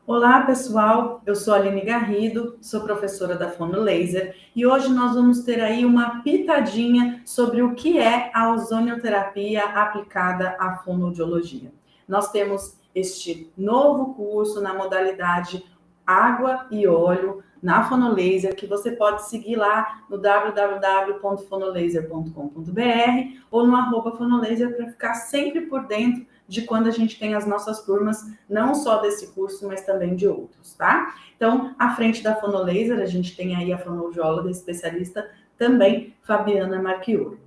Olá, pessoal. Eu sou a Aline Garrido, sou professora da Fono Laser e hoje nós vamos ter aí uma pitadinha sobre o que é a ozonioterapia aplicada à fonoaudiologia. Nós temos este novo curso na modalidade água e óleo na Fonolaser, que você pode seguir lá no www.fonolaser.com.br ou no @fonolaser para ficar sempre por dentro de quando a gente tem as nossas turmas, não só desse curso, mas também de outros, tá? Então, à frente da Fonolaser, a gente tem aí a fonoaudióloga especialista também, Fabiana Marchiori.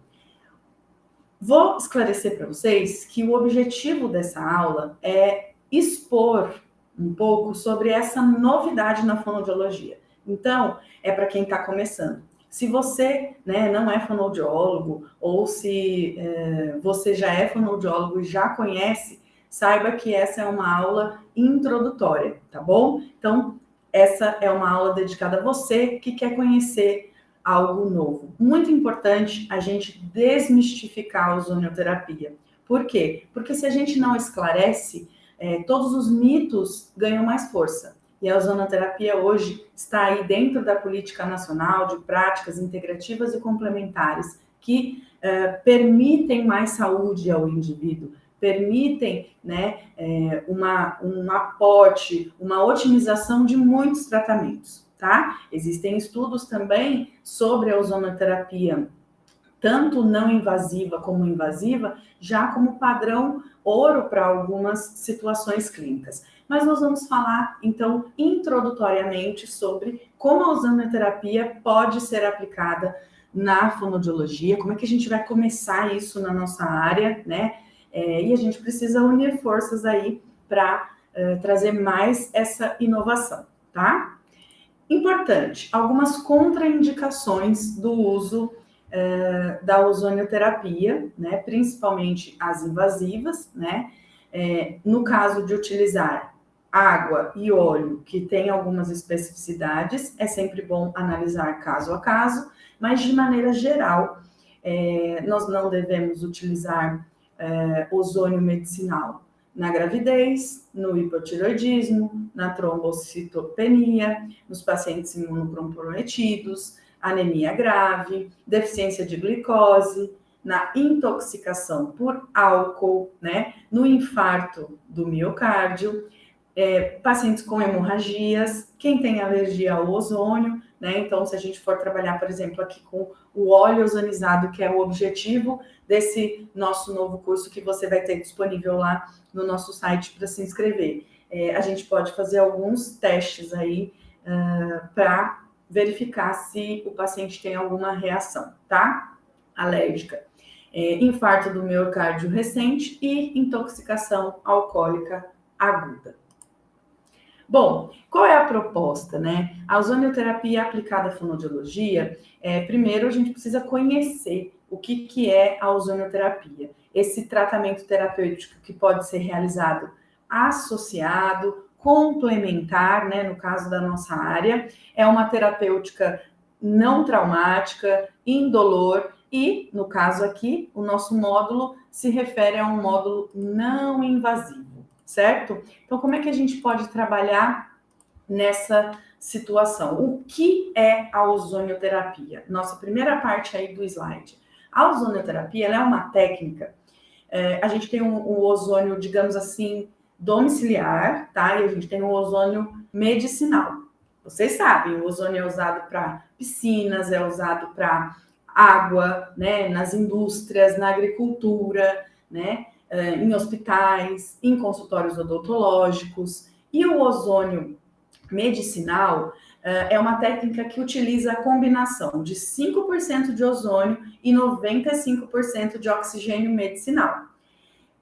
Vou esclarecer para vocês que o objetivo dessa aula é expor um pouco sobre essa novidade na fonoaudiologia. Então, é para quem está começando. Se você não é fonoaudiólogo ou se você já é fonoaudiólogo e já conhece, saiba que essa é uma aula introdutória, tá bom? Então, essa é uma aula dedicada a você que quer conhecer algo novo. Muito importante a gente desmistificar a ozonioterapia. Por quê? Porque se a gente não esclarece, todos os mitos ganham mais força. E a ozonoterapia hoje está aí dentro da política nacional de práticas integrativas e complementares que permitem mais saúde ao indivíduo, permitem um aporte, uma otimização de muitos tratamentos, tá? Existem estudos também sobre a ozonoterapia, tanto não invasiva como invasiva, já como padrão ouro para algumas situações clínicas. Mas nós vamos falar, então, introdutoriamente sobre como a ozonoterapia pode ser aplicada na fonoaudiologia, como é que a gente vai começar isso na nossa área, né? E a gente precisa unir forças aí para trazer mais essa inovação, tá? Importante, algumas contraindicações do uso da ozonioterapia, né, principalmente as invasivas, né, no caso de utilizar água e óleo, que tem algumas especificidades, é sempre bom analisar caso a caso, mas de maneira geral, nós não devemos utilizar ozônio medicinal na gravidez, no hipotireoidismo, na trombocitopenia, nos pacientes imunocomprometidos, anemia grave, deficiência de glicose, na intoxicação por álcool, né, no infarto do miocárdio, pacientes com hemorragias, quem tem alergia ao ozônio, né? Então, se a gente for trabalhar, por exemplo, aqui com o óleo ozonizado, que é o objetivo desse nosso novo curso que você vai ter disponível lá no nosso site para se inscrever. A gente pode fazer alguns testes aí para verificar se o paciente tem alguma reação, tá? Alérgica. Infarto do miocárdio recente e intoxicação alcoólica aguda. Bom, qual é a proposta, né? A ozonioterapia aplicada à fonoaudiologia, primeiro a gente precisa conhecer o que é a ozonioterapia. Esse tratamento terapêutico que pode ser realizado associado, complementar, né, no caso da nossa área, é uma terapêutica não traumática, indolor e, no caso aqui, o nosso módulo se refere a um módulo não invasivo, certo? Então, como é que a gente pode trabalhar nessa situação? O que é a ozonioterapia? Nossa primeira parte aí do slide. A ozonioterapia, ela é uma técnica, a gente tem o ozônio, digamos assim, domiciliar, tá? E a gente tem o ozônio medicinal. Vocês sabem, o ozônio é usado para piscinas, é usado para água, né? Nas indústrias, na agricultura, né? Em hospitais, em consultórios odontológicos. E o ozônio medicinal é uma técnica que utiliza a combinação de 5% de ozônio e 95% de oxigênio medicinal.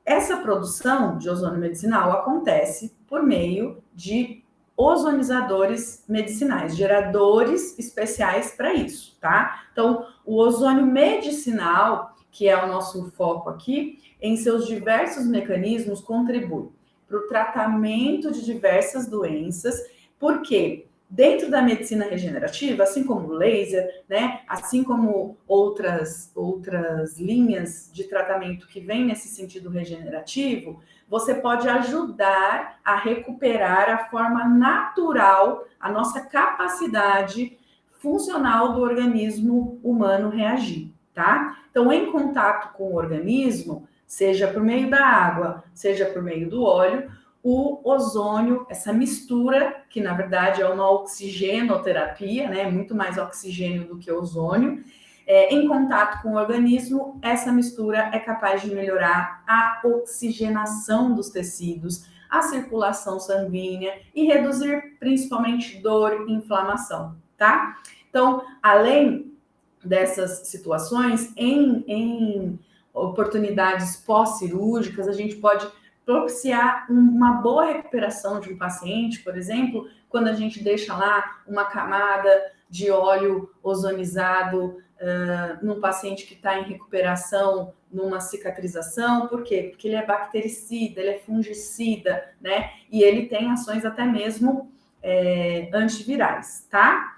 Essa produção de ozônio medicinal acontece por meio de ozonizadores medicinais, geradores especiais para isso, tá? Então, o ozônio medicinal, que é o nosso foco aqui, em seus diversos mecanismos, contribui para o tratamento de diversas doenças, porque dentro da medicina regenerativa, assim como o laser, né, assim como outras linhas de tratamento que vêm nesse sentido regenerativo, você pode ajudar a recuperar a forma natural, a nossa capacidade funcional do organismo humano reagir, tá? Então, em contato com o organismo, seja por meio da água, seja por meio do óleo, o ozônio, essa mistura, que na verdade é uma oxigenoterapia, né? Muito mais oxigênio do que ozônio, em contato com o organismo, essa mistura é capaz de melhorar a oxigenação dos tecidos, a circulação sanguínea e reduzir principalmente dor e inflamação, tá? Então, além dessas situações, em oportunidades pós-cirúrgicas, a gente pode propiciar uma boa recuperação de um paciente, por exemplo, quando a gente deixa lá uma camada de óleo ozonizado num paciente que está em recuperação, numa cicatrização. Por quê? Porque ele é bactericida, ele é fungicida, né? E ele tem ações até mesmo antivirais, tá?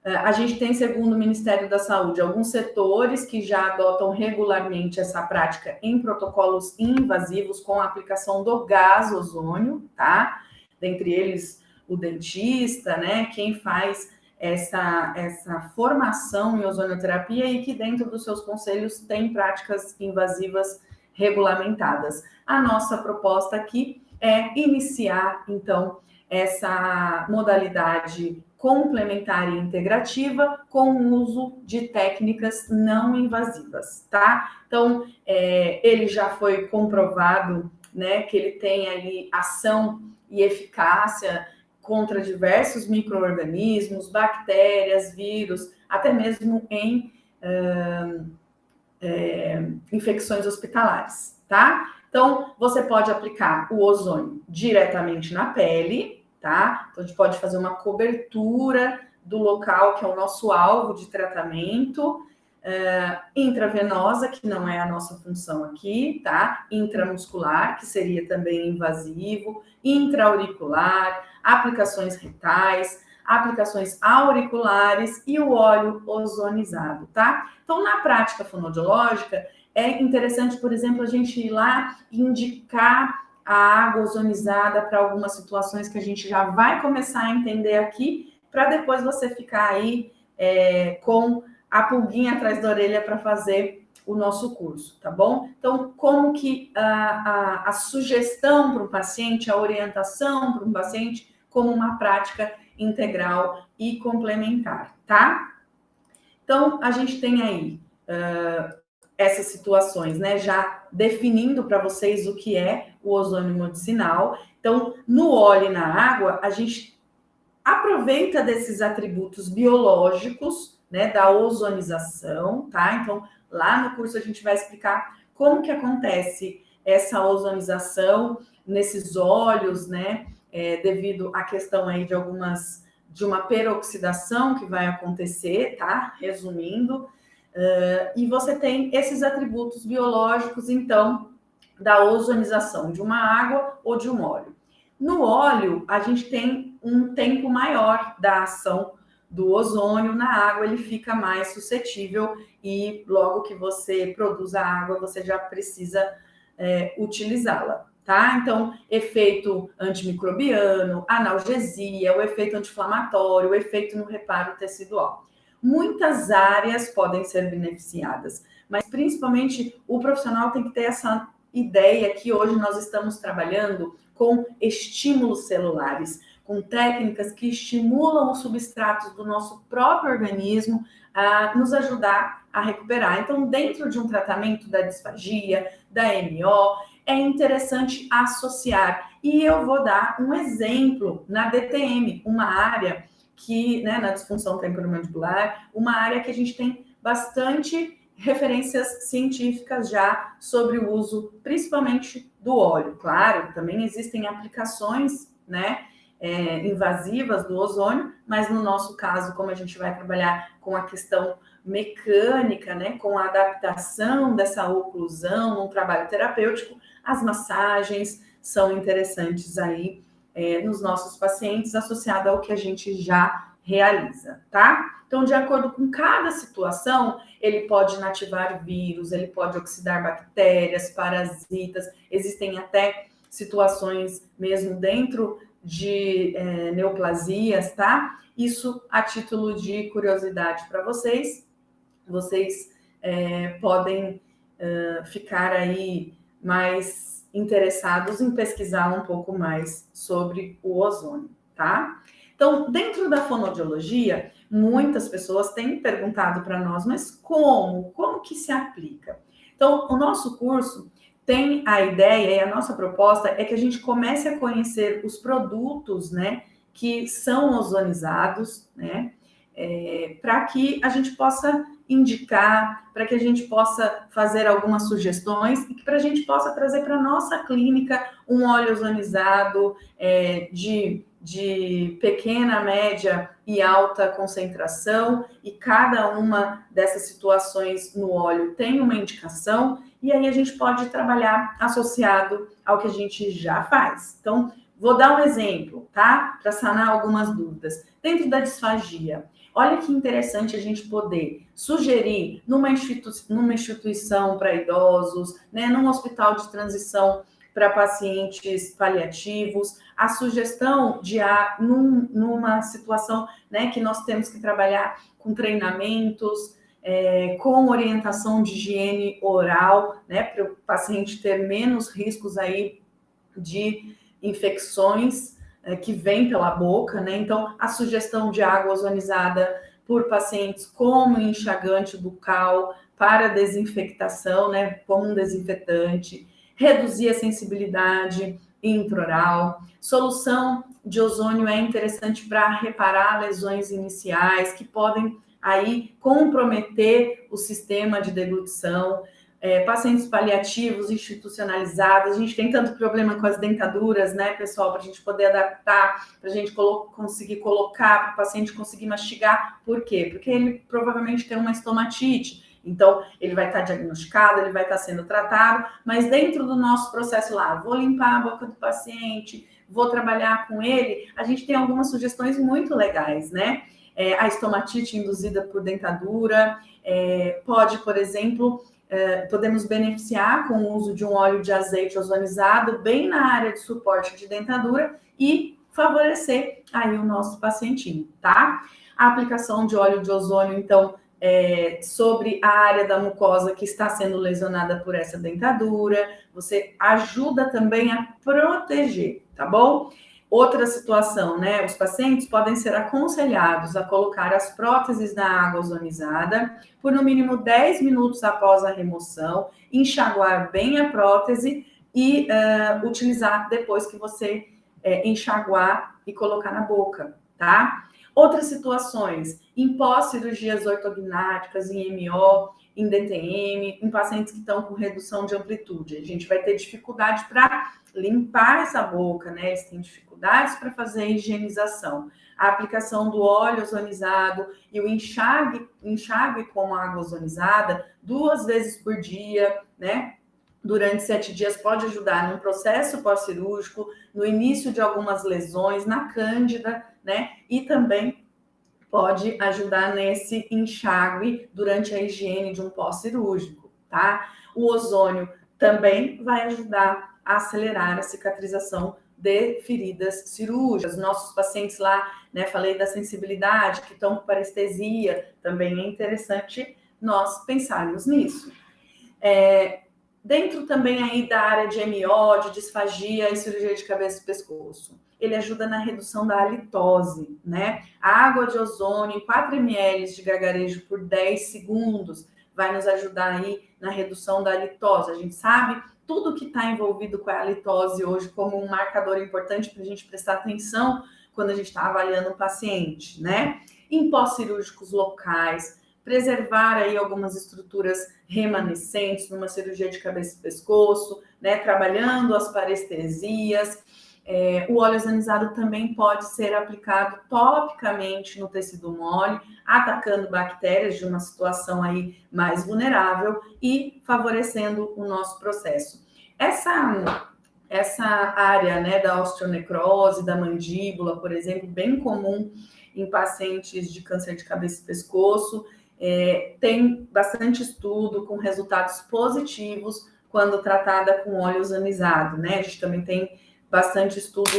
A gente tem, segundo o Ministério da Saúde, alguns setores que já adotam regularmente essa prática em protocolos invasivos com a aplicação do gás ozônio, tá? Dentre eles, o dentista, né? Quem faz essa formação em ozonioterapia e que dentro dos seus conselhos tem práticas invasivas regulamentadas. A nossa proposta aqui é iniciar, então, essa modalidade complementar e integrativa com o uso de técnicas não invasivas, tá? Então, ele já foi comprovado, né, que ele tem ali ação e eficácia contra diversos micro-organismos, bactérias, vírus, até mesmo em infecções hospitalares, tá? Então, você pode aplicar o ozônio diretamente na pele, tá? Então, a gente pode fazer uma cobertura do local que é o nosso alvo de tratamento, intravenosa, que não é a nossa função aqui, tá? Intramuscular, que seria também invasivo, intraauricular, aplicações retais, aplicações auriculares e o óleo ozonizado, tá? Então, na prática fonoaudiológica, é interessante, por exemplo, a gente ir lá e indicar a água ozonizada para algumas situações que a gente já vai começar a entender aqui, para depois você ficar aí com a pulguinha atrás da orelha para fazer o nosso curso, tá bom? Então, como que a sugestão para o paciente, a orientação para o paciente, como uma prática integral e complementar, tá? Então, a gente tem aí essas situações, né? Já definindo para vocês o que é o ozônio medicinal. Então, no óleo e na água, a gente aproveita desses atributos biológicos, né, da ozonização, tá? Então, lá no curso a gente vai explicar como que acontece essa ozonização nesses óleos, né, devido à questão aí de uma peroxidação que vai acontecer, tá? Resumindo, e você tem esses atributos biológicos, então, da ozonização de uma água ou de um óleo. No óleo, a gente tem um tempo maior da ação do ozônio. Na água, ele fica mais suscetível e logo que você produz a água, você já precisa utilizá-la, tá? Então, efeito antimicrobiano, analgesia, o efeito anti-inflamatório, o efeito no reparo tecidual. Muitas áreas podem ser beneficiadas, mas principalmente o profissional tem que ter essa ideia que hoje nós estamos trabalhando com estímulos celulares, com técnicas que estimulam os substratos do nosso próprio organismo a nos ajudar a recuperar. Então, dentro de um tratamento da disfagia, da MO, é interessante associar. E eu vou dar um exemplo na DTM, uma área que, né, na disfunção temporomandibular, uma área que a gente tem bastante referências científicas já sobre o uso, principalmente do óleo. Claro, também existem aplicações, né, invasivas do ozônio, mas no nosso caso, como a gente vai trabalhar com a questão mecânica, né, com a adaptação dessa oclusão num trabalho terapêutico, as massagens são interessantes aí nos nossos pacientes, associado ao que a gente já realiza, tá? Então, de acordo com cada situação, ele pode inativar vírus, ele pode oxidar bactérias, parasitas, existem até situações mesmo dentro de neoplasias, tá? Isso a título de curiosidade para vocês. Vocês podem ficar aí mais interessados em pesquisar um pouco mais sobre o ozônio, tá? Então, dentro da fonoaudiologia, muitas pessoas têm perguntado para nós, mas como? Como que se aplica? Então, o nosso curso tem a ideia e a nossa proposta é que a gente comece a conhecer os produtos, né, que são ozonizados, né, para que a gente possa indicar, para que a gente possa fazer algumas sugestões e que para a gente possa trazer para a nossa clínica um óleo ozonizado de pequena, média e alta concentração, e cada uma dessas situações no óleo tem uma indicação, e aí a gente pode trabalhar associado ao que a gente já faz. Então, vou dar um exemplo, tá? Para sanar algumas dúvidas. Dentro da disfagia, olha que interessante a gente poder sugerir numa instituição para idosos, né, num hospital de transição para pacientes paliativos, a sugestão de numa situação, né, que nós temos que trabalhar com treinamentos, com orientação de higiene oral, né, para o paciente ter menos riscos aí de infecções que vêm pela boca, né? Então, a sugestão de água ozonizada por pacientes como enxagante bucal para desinfectação, né? Como um desinfetante, reduzir a sensibilidade intraoral. Solução de ozônio é interessante para reparar lesões iniciais que podem aí comprometer o sistema de deglutição. Pacientes paliativos, institucionalizados, a gente tem tanto problema com as dentaduras, né, pessoal, para a gente poder adaptar, para a gente conseguir colocar, para o paciente conseguir mastigar. Por quê? Porque ele provavelmente tem uma estomatite, então ele vai estar diagnosticado, ele vai estar sendo tratado, mas dentro do nosso processo lá, vou limpar a boca do paciente, vou trabalhar com ele, a gente tem algumas sugestões muito legais, né? A estomatite induzida por dentadura, pode, por exemplo, podemos beneficiar com o uso de um óleo de azeite ozonizado bem na área de suporte de dentadura e favorecer aí o nosso pacientinho, tá? A aplicação de óleo de ozônio, então, sobre a área da mucosa que está sendo lesionada por essa dentadura, você ajuda também a proteger, tá bom? Outra situação, né? Os pacientes podem ser aconselhados a colocar as próteses na água ozonizada por no mínimo 10 minutos após a remoção, enxaguar bem a prótese e utilizar depois que você enxaguar e colocar na boca, tá? Outras situações, em pós-cirurgias ortognáticas, em MO, em DTM, em pacientes que estão com redução de amplitude. A gente vai ter dificuldade para limpar essa boca, né? Eles têm dificuldades para fazer a higienização. A aplicação do óleo ozonizado e o enxágue com água ozonizada 2 vezes por dia, né? Durante 7 dias pode ajudar no processo pós-cirúrgico, no início de algumas lesões, na cândida, né? E também pode ajudar nesse enxágue durante a higiene de um pós-cirúrgico, tá? O ozônio também vai ajudar a acelerar a cicatrização de feridas cirúrgicas. Nossos pacientes lá, né, falei da sensibilidade, que estão com parestesia, também é interessante nós pensarmos nisso. Dentro também aí da área de MO, de disfagia e cirurgia de cabeça e pescoço. Ele ajuda na redução da halitose, né? A água de ozônio, 4 ml de gargarejo por 10 segundos, vai nos ajudar aí na redução da halitose. A gente sabe tudo que está envolvido com a halitose hoje como um marcador importante para a gente prestar atenção quando a gente está avaliando o paciente, né? Em pós-cirúrgicos locais, preservar aí algumas estruturas remanescentes numa cirurgia de cabeça e pescoço, né? Trabalhando as parestesias. O óleo ozonizado também pode ser aplicado topicamente no tecido mole, atacando bactérias de uma situação aí mais vulnerável e favorecendo o nosso processo. Essa área, né, da osteonecrose, da mandíbula, por exemplo, bem comum em pacientes de câncer de cabeça e pescoço, tem bastante estudo com resultados positivos quando tratada com óleo ozonizado, né? A gente também tem bastante estudo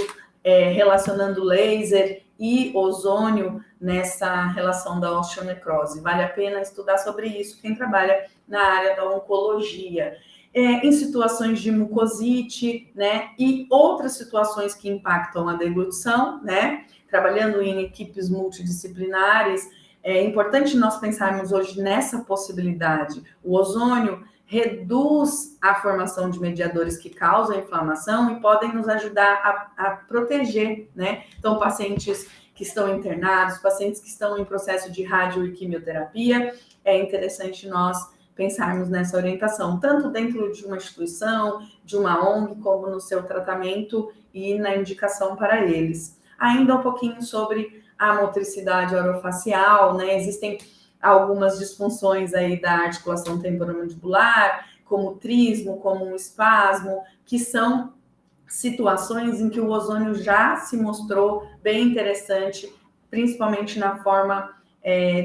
relacionando laser e ozônio nessa relação da osteonecrose. Vale a pena estudar sobre isso quem trabalha na área da oncologia. Em situações de mucosite, né, e outras situações que impactam a deglutição, né, trabalhando em equipes multidisciplinares, é importante nós pensarmos hoje nessa possibilidade. O ozônio reduz a formação de mediadores que causam inflamação e podem nos ajudar a proteger, né? Então, pacientes que estão internados, pacientes que estão em processo de radio e quimioterapia, é interessante nós pensarmos nessa orientação, tanto dentro de uma instituição, de uma ONG, como no seu tratamento e na indicação para eles. Ainda um pouquinho sobre a motricidade orofacial, né? Existem algumas disfunções aí da articulação temporomandibular, como o trismo, como um espasmo, que são situações em que o ozônio já se mostrou bem interessante, principalmente na forma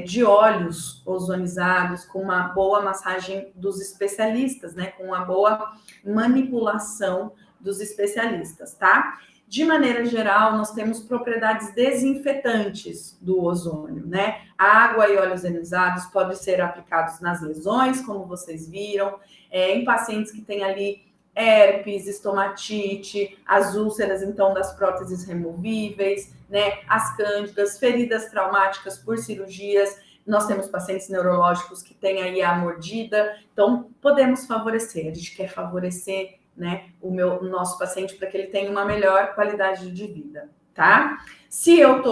de óleos ozonizados, com uma boa massagem dos especialistas, né? Com uma boa manipulação dos especialistas, tá? De maneira geral, nós temos propriedades desinfetantes do ozônio, né? A água e óleos ozonizados podem ser aplicados nas lesões, como vocês viram, em pacientes que têm ali herpes, estomatite, as úlceras, então, das próteses removíveis, né? As cândidas, feridas traumáticas por cirurgias. Nós temos pacientes neurológicos que têm aí a mordida, então podemos favorecer. A gente quer favorecer, né, o nosso paciente para que ele tenha uma melhor qualidade de vida, tá? Se eu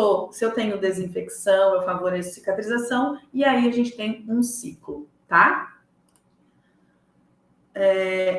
tenho desinfecção, eu favoreço cicatrização, e aí a gente tem um ciclo, tá?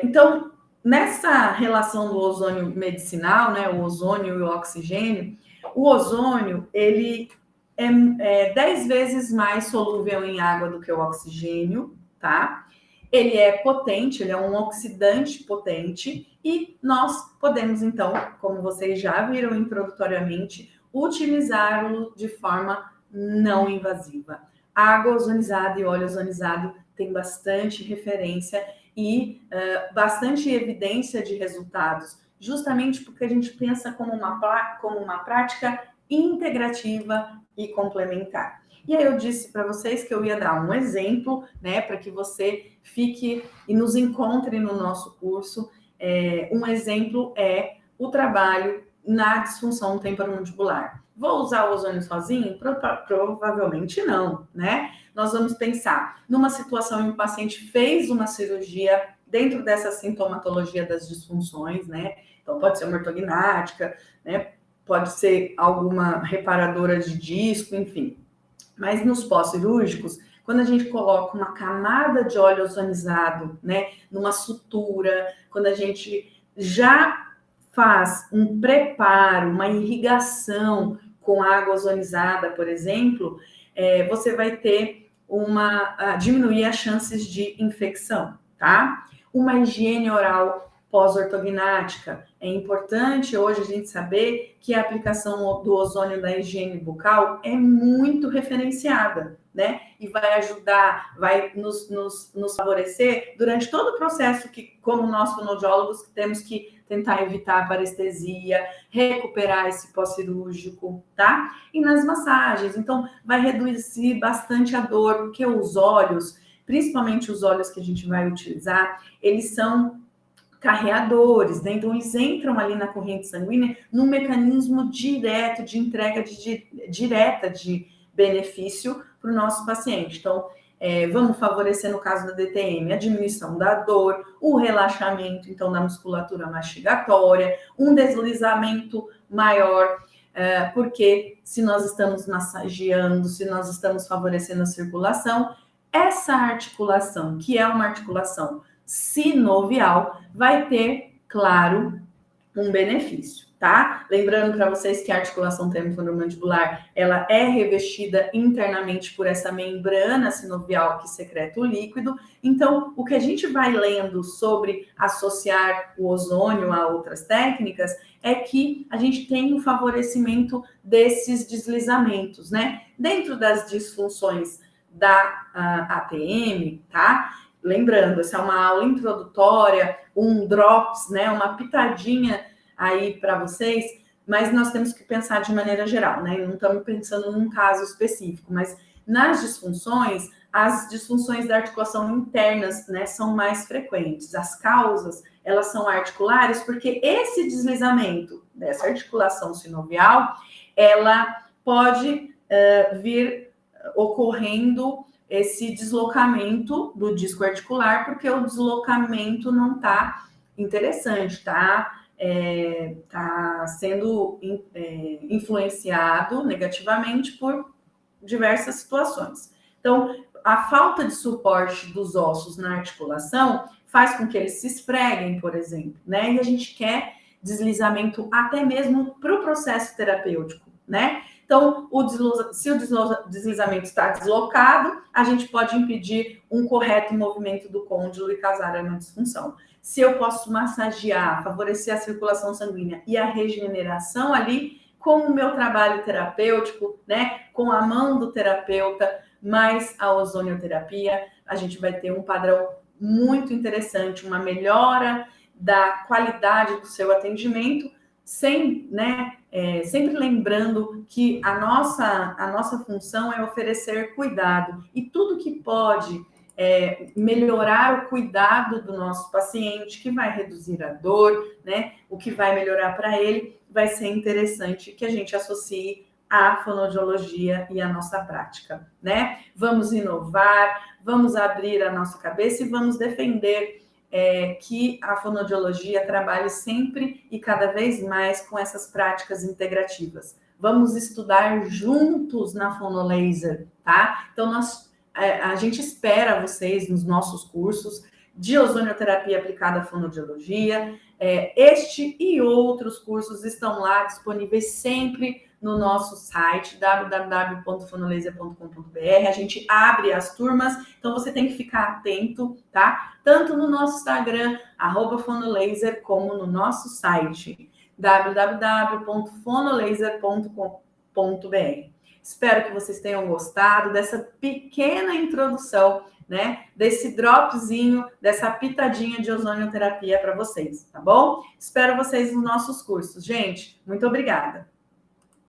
Então, nessa relação do ozônio medicinal, né, o ozônio e o oxigênio, o ozônio, ele é 10 vezes mais solúvel em água do que o oxigênio, tá? Ele é potente, ele é um oxidante potente, e nós podemos, então, como vocês já viram introdutoriamente, utilizá-lo de forma não invasiva. Água ozonizada e óleo ozonizado tem bastante referência e bastante evidência de resultados, justamente porque a gente pensa como uma prática integrativa e complementar. E aí eu disse para vocês que eu ia dar um exemplo, né, para que você fique e nos encontre no nosso curso. Um exemplo é o trabalho na disfunção temporomandibular. Vou usar o ozônio sozinho? Provavelmente não, né? Nós vamos pensar numa situação em que o paciente fez uma cirurgia dentro dessa sintomatologia das disfunções, né? Então, pode ser uma ortognática, né? Pode ser alguma reparadora de disco, enfim. Mas nos pós-cirúrgicos, quando a gente coloca uma camada de óleo ozonizado, né, numa sutura, quando a gente já faz um preparo, uma irrigação com água ozonizada, por exemplo, você vai ter diminuir as chances de infecção, tá? Uma higiene oral pós-ortognática. É importante hoje a gente saber que a aplicação do ozônio da higiene bucal é muito referenciada, né? E vai ajudar, vai nos favorecer durante todo o processo que, como nós fonoaudiólogos, temos que tentar evitar a parestesia, recuperar esse pós-cirúrgico, tá? E nas massagens, então, vai reduzir bastante a dor, porque os óleos, principalmente os óleos que a gente vai utilizar, eles são carreadores, né? Então eles entram ali na corrente sanguínea num mecanismo direto de entrega direta de benefício para o nosso paciente. Então, vamos favorecer, no caso da DTM, a diminuição da dor, o relaxamento, então, da musculatura mastigatória, um deslizamento maior, porque se nós estamos massageando, se nós estamos favorecendo a circulação, essa articulação, que é uma articulação sinovial, vai ter, claro, um benefício, tá? Lembrando para vocês que a articulação temporomandibular, ela é revestida internamente por essa membrana sinovial que secreta o líquido. Então, o que a gente vai lendo sobre associar o ozônio a outras técnicas é que a gente tem um favorecimento desses deslizamentos, né? Dentro das disfunções da ATM, tá? lembrando, essa é uma aula introdutória, um drops, né, uma pitadinha aí para vocês, mas nós temos que pensar de maneira geral, né? Não estamos pensando num caso específico, mas nas disfunções, as disfunções da articulação internas, né, são mais frequentes. As causas, elas são articulares, porque esse deslizamento dessa articulação sinovial, ela pode vir ocorrendo esse deslocamento do disco articular, porque o deslocamento não está interessante, está sendo influenciado negativamente por diversas situações. Então, a falta de suporte dos ossos na articulação faz com que eles se esfreguem, por exemplo, né? E a gente quer deslizamento até mesmo para o processo terapêutico, né? Então, se o deslizamento está deslocado, a gente pode impedir um correto movimento do côndilo e causar uma disfunção. Se eu posso massagear, favorecer a circulação sanguínea e a regeneração ali, com o meu trabalho terapêutico, né, com a mão do terapeuta, mais a ozonioterapia, a gente vai ter um padrão muito interessante, uma melhora da qualidade do seu atendimento, sempre lembrando que a nossa função é oferecer cuidado, e tudo que pode melhorar o cuidado do nosso paciente, que vai reduzir a dor, né? O que vai melhorar para ele, vai ser interessante que a gente associe a fonoaudiologia e a nossa prática, né? Vamos inovar, vamos abrir a nossa cabeça e vamos defender que a fonoaudiologia trabalhe sempre e cada vez mais com essas práticas integrativas. Vamos estudar juntos na Fonolaser, tá? Então, a gente espera vocês nos nossos cursos de ozonioterapia aplicada à fonoaudiologia. Este e outros cursos estão lá disponíveis sempre no nosso site, www.fonolaser.com.br. A gente abre as turmas, então você tem que ficar atento, tá? Tanto no nosso Instagram, @fonolaser, como no nosso site, www.fonolaser.com.br. Espero que vocês tenham gostado dessa pequena introdução, né? Desse dropzinho, dessa pitadinha de ozonioterapia para vocês, tá bom? Espero vocês nos nossos cursos. Gente, muito obrigada.